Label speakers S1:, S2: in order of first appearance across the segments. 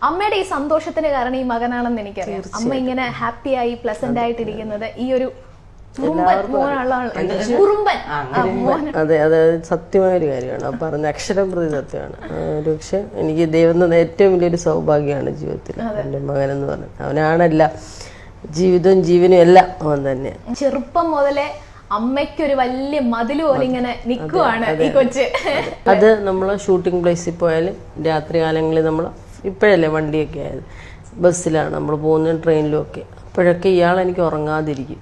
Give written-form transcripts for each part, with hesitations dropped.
S1: അമ്മയുടെ ഈ സന്തോഷത്തിന് കാരണം ഈ മകനാണെന്ന് എനിക്കറിയാം. അമ്മ ഇങ്ങനെ ഹാപ്പി ആയി പ്ലസന്റ് ആയിട്ടിരിക്കുന്നത് ഈ ഒരു
S2: അതെ അതെ സത്യമായ ഒരു കാര്യമാണ്. ആ പറഞ്ഞ അക്ഷരം പ്രതി സത്യമാണ്. പക്ഷെ എനിക്ക് ദൈവം ഏറ്റവും വലിയൊരു സൗഭാഗ്യമാണ് ജീവിതത്തിൽ എൻ്റെ മകൻ എന്ന് പറഞ്ഞത്. അവനാണല്ല ജീവിതവും ജീവനും എല്ലാം അവൻ തന്നെ.
S1: ചെറുപ്പം മുതലേ അമ്മയ്ക്കൊരു വലിയ മതില് പോലെ ഇങ്ങനെ നിൽക്കുവാണ് ഈ കൊച്ച്.
S2: അത് നമ്മള് ഷൂട്ടിംഗ് പ്ലേസിൽ പോയാലും രാത്രി കാലങ്ങളിൽ നമ്മൾ ഇപ്പോഴല്ലേ വണ്ടിയൊക്കെ ആയത്, ബസ്സിലാണ് നമ്മൾ പോകുന്ന, ട്രെയിനിലും ഒക്കെ. അപ്പോഴൊക്കെ ഇയാൾ എനിക്ക് ഉറങ്ങാതിരിക്കും.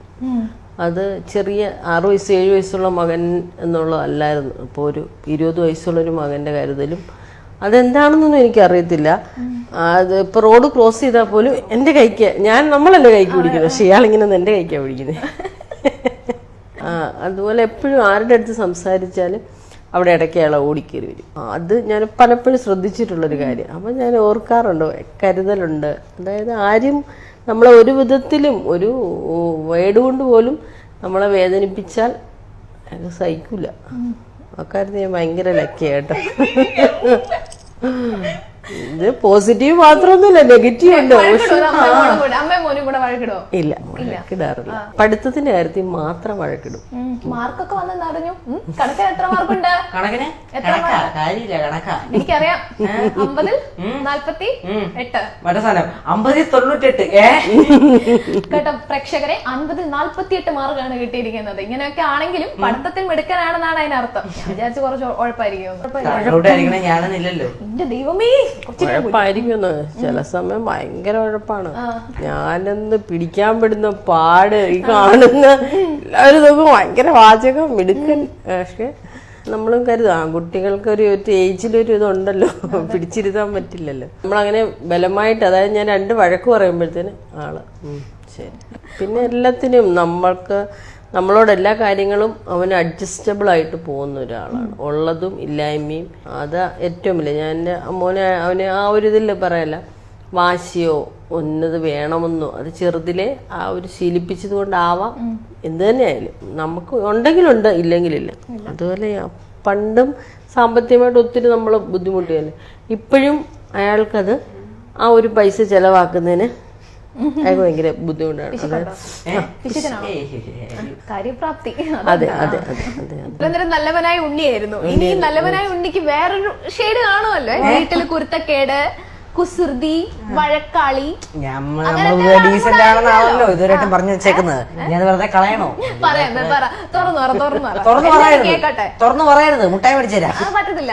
S2: അത് ചെറിയ 6 വയസ്സ് 7 വയസ്സുള്ള മകൻ എന്നുള്ളതല്ലായിരുന്നു. അപ്പോൾ ഒരു 20 വയസ്സുള്ളൊരു മകൻ്റെ കരുതലും അതെന്താണെന്നൊന്നും എനിക്കറിയത്തില്ല. അത് ഇപ്പോൾ റോഡ് ക്രോസ് ചെയ്താൽ പോലും എൻ്റെ കൈക്ക്, നമ്മളല്ലേ കൈക്ക് പിടിക്കുന്നത്, പക്ഷെ ഇയാളിങ്ങനെ എൻ്റെ കൈക്കാണ് പിടിക്കുന്നത്. അതുപോലെ എപ്പോഴും ആരുടെ അടുത്ത് സംസാരിച്ചാലും അവിടെ ഇടയ്ക്ക് അയാളെ ഓടിക്കേറി വരും. അത് ഞാൻ പലപ്പോഴും ശ്രദ്ധിച്ചിട്ടുള്ളൊരു കാര്യം. അപ്പം ഞാൻ ഓർക്കാറുണ്ട്, കരുതലുണ്ട്. അതായത് ആരും നമ്മളെ ഒരു വിധത്തിലും ഒരു വേർഡ് കൊണ്ട് പോലും നമ്മളെ വേദനിപ്പിച്ചാൽ അത് സഹിക്കില്ല. അക്കാര്യത്തിൽ ഞാൻ ഭയങ്കര ലക്കിയാട്ടോ. ഇത് പോസിറ്റീവ് മാത്രമൊന്നുമില്ല, നെഗറ്റീവ് ഉണ്ട്. ഇല്ല, വഴക്കിടാറില്ല. പഠിത്തത്തിന്റെ കാര്യത്തിൽ മാത്രം വഴക്കിടും.
S1: മാർക്കൊക്കെ വന്നെന്നറിഞ്ഞു. എനിക്കറിയാം 50-ൽ 48 കേട്ടോ പ്രേക്ഷകരെ, 50-ൽ 48 മാർക്കാണ് കിട്ടിയിരിക്കുന്നത്. ഇങ്ങനെയൊക്കെ ആണെങ്കിലും പഠിത്തത്തിൽ മിടുക്കനാണെന്നാണ് അതിനർത്ഥം. വിചാരിച്ച് കുറച്ച് ഉഴപ്പായിരിക്കും. എന്റെ ദൈവമേ,
S2: ഉഴപ്പായിരിക്കുന്നു. ചില സമയം ഭയങ്കര ഉഴപ്പാണ്. ഞാനൊന്ന് പിടിക്കാൻ പെടുന്ന പാട് ഈ കാണുന്ന എല്ലാവരും നോക്കും ഭയങ്കര വാചകം മിടുക്കൻ. പക്ഷെ നമ്മളും കരുതാം ആൺകുട്ടികൾക്ക് ഒരു ഏജിലൊരു ഇതുണ്ടല്ലോ, പിടിച്ചിരുത്താൻ പറ്റില്ലല്ലോ. നമ്മളങ്ങനെ ബലമായിട്ട്, അതായത് ഞാൻ 2 വഴക്ക് പറയുമ്പോഴത്തേന് ആള് ശരി. പിന്നെ എല്ലാത്തിനും നമ്മളോട് എല്ലാ കാര്യങ്ങളും അവന് അഡ്ജസ്റ്റബിൾ ആയിട്ട് പോകുന്ന ഒരാളാണ്. ഉള്ളതും ഇല്ലായ്മയും അത് ഏറ്റവും വലിയ. ഞാൻ എൻ്റെ മോനെ അവന് ആ ഒരു ഇതിൽ പറയല്ല, വാശിയോ ഒന്നത് വേണമെന്നോ അത് ചെറുതിലെ ആ ഒരു ശീലിപ്പിച്ചത് കൊണ്ടാവാം. എന്ത് തന്നെയായാലും നമുക്ക് ഉണ്ടെങ്കിലുണ്ട്, ഇല്ലെങ്കിലില്ല. അതുപോലെ പണ്ടും സാമ്പത്തികമായിട്ട് ഒത്തിരി നമ്മൾ ബുദ്ധിമുട്ടിയല്ലേ. ഇപ്പോഴും അയാൾക്കത് ആ ഒരു പൈസ ചെലവാക്കുന്നതിന് അയാൾക്ക് ഭയങ്കര ബുദ്ധിമുട്ടാണ്.
S1: കാര്യപ്രാപ്തി.
S2: അതെ അതെ
S1: അതെ. നല്ലവനായ ഉണ്ണിയായിരുന്നു. ഇനി നല്ലവനായ ഉണ്ണിക്ക് വേറൊരു ഷെയ്ഡ് കാണുമല്ലോ. വീട്ടില് കുരുത്തക്കേട്, കുസൃതി, വഴക്കാളി.
S3: ഡീസന്റ് ആണെന്നാണല്ലോ ഇതുവരെയായിട്ടും പറഞ്ഞു വെച്ചേക്കുന്നത്. ഞാൻ വെറുതെ കളയണോ?
S1: തുറന്നു
S3: പറയരുത്, മുട്ടായി മേടിച്ചു തരാം.
S1: പറ്റത്തില്ല.